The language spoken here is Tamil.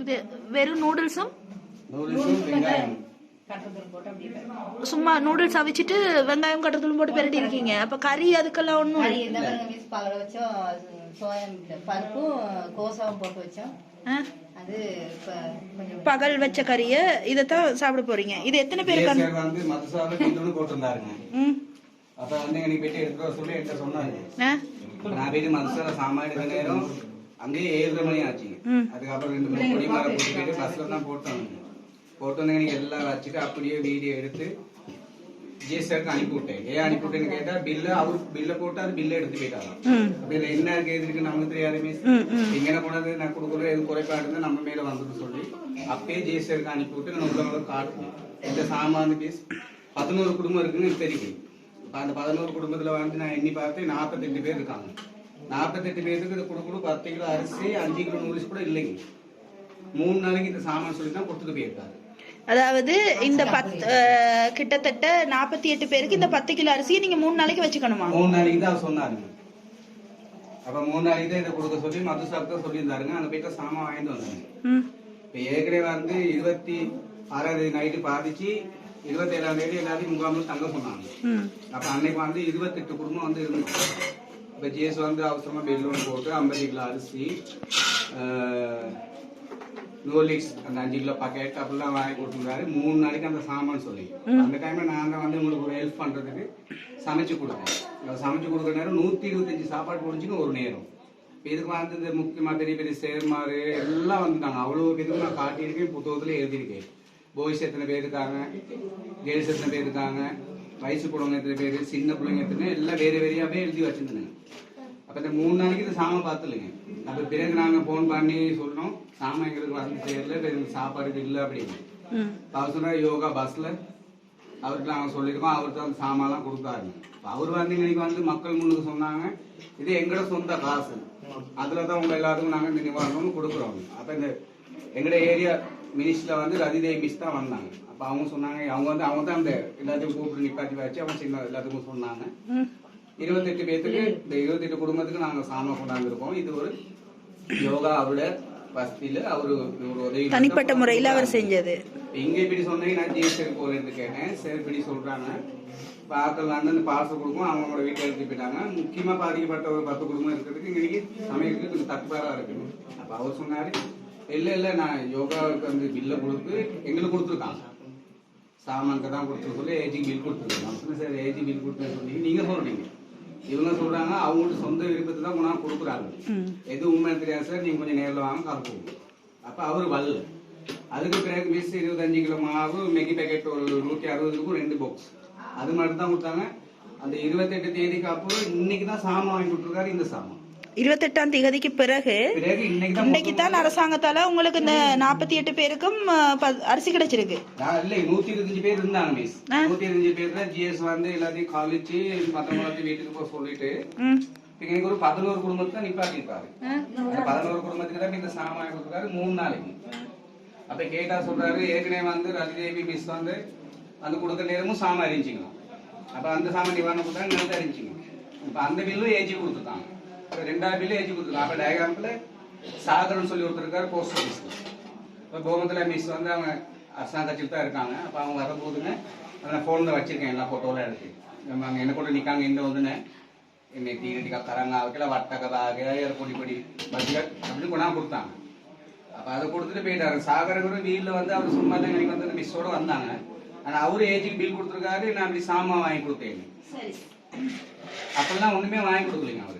இது வெறும் நூடுல்ஸும் சும்மா நூடுல்ஸ் அவிச்சிட்டு வெங்காயம் கட்டத்தூள் போட்டு பெரட்டி இருக்கீங்க. அப்ப கறி அதுக்கெல்லாம் ஒண்ணும் பருப்பும் கோசாவும் போட்டு வச்சோம். அது பகல் வச்ச கறிய இதத்தான் சாப்பிட போறீங்க. இது எத்தனை பேருக்கு வந்து மதுசால கிண்டோன்னு போட்டுருந்தாருங்க. அப்ப வந்து எனக்கு போயிட்டு எடுத்துட்டு வர சொல்லி என்கிட்ட சொன்னாங்க. நான் போயிட்டு மதுசால சாமான் எடுத்த நேரம் அங்கேயே 7:30 மணி ஆச்சுங்க. அதுக்கப்புறம் 2 மணி பொடி மாற போட்டு பஸ்ல தான் போட்டு வந்து எனக்கு எல்லாம் வச்சுட்டு அப்படியே வீடியோ எடுத்து ஜிஎஸ்ஆருக்கு அனுப்பி விட்டேன். ஏன் அனுப்பி விட்டேன்னு கேட்டா அவர் பில்ல போட்டு அது பில்ல எடுத்து போயிட்டாங்க. அப்ப இதுல என்ன இருக்கு நமக்கு தெரியாதுமே. எங்க போனது நான் கொடுக்குற எது குறைபாடு நம்ம மேல வந்துட்டு சொல்லி அப்பயே ஜிஎஸ்ஆருக்கு அனுப்பி விட்டு நான் உள்ளவங்களுக்கு காட்டுவேன். இந்த சாமான் பீஸ் 11 குடும்பம் இருக்குன்னு தெரியும். அந்த 11 குடும்பத்துல வந்து நான் எண்ணி பார்த்து 48 பேர் இருக்காங்க. 48 பேருக்கு இது கொடுக்கணும். 10 கிலோ அரிசி 5 கிலோ நூடுல்ஸ் கூட இல்லைங்க. 3 நாளைக்கு இந்த சாமான் சொல்லி தான் கொடுத்துட்டு போயிருக்காரு. அதாவது இந்த கிட்டத்தட்ட 48 பேருக்கு இந்த 10 கிலோ அரிசியை நீங்க 3 நாளைக்கு வச்சுக்கணுமா? 3 நாளைக்கு தான் சொன்னாருங்க. அப்ப 3 நாளைக்கு தான் இதை கொடுக்க சொல்லி மது சாப்பிட்டா சொல்லியிருந்தாருங்க. அங்க போயிட்டு சாமான் வாங்கிட்டு வந்தாங்க. இப்ப ஏற்கனவே வந்து 26ஆம் தேதி நைட்டு பாதிச்சு 27ஆம் தேதி எல்லாத்தையும் முகாமில் தங்க சொன்னாங்க. அப்ப அன்னைக்கு வந்து 28 குடும்பம் வந்து இருந்துச்சு. இப்ப ஜிஎஸ் வந்து அவசரமா பெல்லூன் போட்டு 50 கிலோ அரிசி நூலிக்ஸ் அந்த 5 கிலோ பாக்கெட் அப்படிலாம் வாங்கி கொடுத்துருந்தாரு. 3 நாளைக்கு அந்த சாமான் சொல்லி அந்த டைம்ல நான் தான் வந்து உங்களுக்கு ஒரு ஹெல்ப் பண்றதுக்கு சமைச்சு கொடுத்தேன். சமைச்சு கொடுக்குற நேரம் 125 சாப்பாடு போடுச்சுன்னு ஒரு நேரம். இதுக்கு வந்து இந்த முக்கியமா பெரிய பெரிய சேர்மாறு எல்லாம் வந்துட்டாங்க. அவ்வளவு பேருக்கு நான் காட்டியிருக்கேன், புத்தகத்துல எழுதியிருக்கேன். பாய்ஸ் எத்தனை பேர் இருக்காங்க, கேர்ள்ஸ் எத்தனை பேர் இருக்காங்க, வயசு பிள்ளைங்க எத்தனை பேர், சின்ன பிள்ளைங்க எத்தனை, எல்லாம் வேற வேறையாவே எழுதி வச்சிருந்தேங்க. அப்ப இந்த 3 நாளைக்கு இந்த சாமான் பார்த்துலங்க. அப்ப பிறகு நாங்க போன் பண்ணி சொன்னோம், சாமான் எங்களுக்கு வந்து சேரல, சாப்பாடு இல்லை அப்படின்னு. அவர் சொன்னா யோகா பஸ்ல அவருக்கு நாங்க சொல்லியிருக்கோம். அவருக்கு அந்த சாமான்லாம் கொடுத்தாருங்க. அவர் வந்து இன்னைக்கு வந்து மக்கள் முன்னுக்கு சொன்னாங்க, இது எங்களோட சொந்த காசு, அதுலதான் உங்க எல்லாத்துக்கும் நாங்க இந்த நிவாரணம் கொடுக்குறோம். அப்ப இந்த எங்களோட ஏரியா மினிஸ்டர்ல வந்து ரதிதேவி மிஸ் தான் வந்தாங்க. அப்ப அவங்க சொன்னாங்க, அவங்க தான் அந்த எல்லாத்தையும் கூப்பிட்டு நிப்பாட்டி வச்சு அவங்க சின்ன எல்லாத்துக்கும் சொன்னாங்க. 28 பேருக்கு இந்த 28 குடும்பத்துக்கு நாங்க சாமான் கொண்டாந்துருக்கோம். இது ஒரு யோகா அவரோட வசதியில அவரு உதவி தனிப்பட்ட முறையில அவர் செஞ்சது. இங்க இப்படி சொன்னீங்க, நான் ஜிஎஸ்டி போறேன்னு கேட்டேன். சரி இப்படி சொல்றாங்க. பாக்கள் வந்து அந்த பார்சல் கொடுக்கும், அவங்களோட வீட்டை எடுத்து போயிட்டாங்க. முக்கியமா பாதிக்கப்பட்ட ஒரு 10 குடும்பம் இருக்கிறதுக்கு இன்னைக்கு சமையலுக்கு கொஞ்சம் தட்டுப்பாடா இருக்கு. அப்ப அவர் சொன்னாரு, இல்ல நான் யோகாவுக்கு வந்து பில்ல கொடுத்து எங்களுக்கு கொடுத்துருக்காங்க, சாமானுக்கு தான் கொடுத்துருக்க சொல்லி ஏஜிங் பில் கொடுத்துருக்காங்க. சரி ஏஜிங் பில் கொடுத்து சொன்னீங்க, நீங்க சொல்றீங்க. இவங்க சொல்றாங்க அவங்களோட சொந்த விருப்பத்தை தான் கொண்டாந்து கொடுக்குறாங்க. எது உண்மை தெரியாது சார், நீங்க கொஞ்சம் நேரில் வாங்க கலப்புவோம். அப்ப அவரு வரல. அதுக்கு பிறகு மிஸ் 25 கிலோ மாவு மெகி பேக்கெட் ஒரு 160க்கும் 2 பாக்ஸ் அது மட்டும் தான் கொடுத்தாங்க. அந்த 28 தேதிக்கு அப்புறம் இன்னைக்கு தான் சாமான் வாங்கி கொடுத்துருக்காரு. இந்த சாமான் 28ஆம் தேதிக்கு பிறகு இன்னைக்கு தான் அரசாங்கத்தால உங்களுக்கு இந்த 48 பேருக்கும் அரிசி கிடைச்சிருக்கு. இல்ல 125 பேர் இருந்தாங்க மிஸ். 125 பேர் தான் ஜிஎஸ் வந்து எல்லாத்தையும் காலிச்சு மத்தவங்க வீட்டுக்கு போக சொல்லிட்டு இன்னைக்கு ஒரு 11 குடும்பத்தை தான் நிப்பாட்டிருக்காரு. 11 குடும்பத்துக்கு தான் இந்த சாமான் கொடுத்துருக்காரு 3 நாளைக்கு. அப்ப கேட்டா சொல்றாரு, ஏற்கனவே வந்து ரதிதேவி மிஸ் வந்து அந்த கொடுக்க நேரமும் சாமான் அறிஞ்சிங்க. அப்ப அந்த சாமான் நிவாரணம் கொடுத்தாங்க, நிலத்தை அறிஞ்சிங்க. இப்ப அந்த பில்லும் ஏஜி கொடுத்துருக்காங்க. 2வது பில்லு ஏஜி கொடுத்துருக்காங்க. அப்ப டயக்ராம்ல சாகரன் சொல்லி ஒருத்தருக்காரு போஸ்ட் ஆபீஸ்ல. இப்ப கோமத்துல மிஸ் வந்து அவங்க அரசாங்க கட்சியில் தான் இருக்காங்க. அப்ப அவங்க வரப்போதுங்க நான் போன்ல வச்சிருக்கேன் எல்லா போட்டோலாம் எடுத்து. நம்ம என்ன கூட நிக்காங்க இந்த வந்துன்னு என்னை தீரடிக்கா தராங்க அவருக்கெல்லாம் வட்டக்கதாக பொடி பொடி பட்ஜெட் அப்படின்னு கொண்டாந்து கொடுத்தாங்க. அப்ப அதை கொடுத்துட்டு போயிட்டாரு. சாகரன் வீட்டுல வந்து அவர் சும்மா தான் எனக்கு வந்து மிஸ்ஸோட வந்தாங்க. ஆனா அவரு ஏஜிக்கு பில் கொடுத்துருக்காரு, நான் அப்படி சாமான் வாங்கி கொடுத்தேன். அப்பெல்லாம் ஒண்ணுமே வாங்கி கொடுக்கலைங்க அவரு.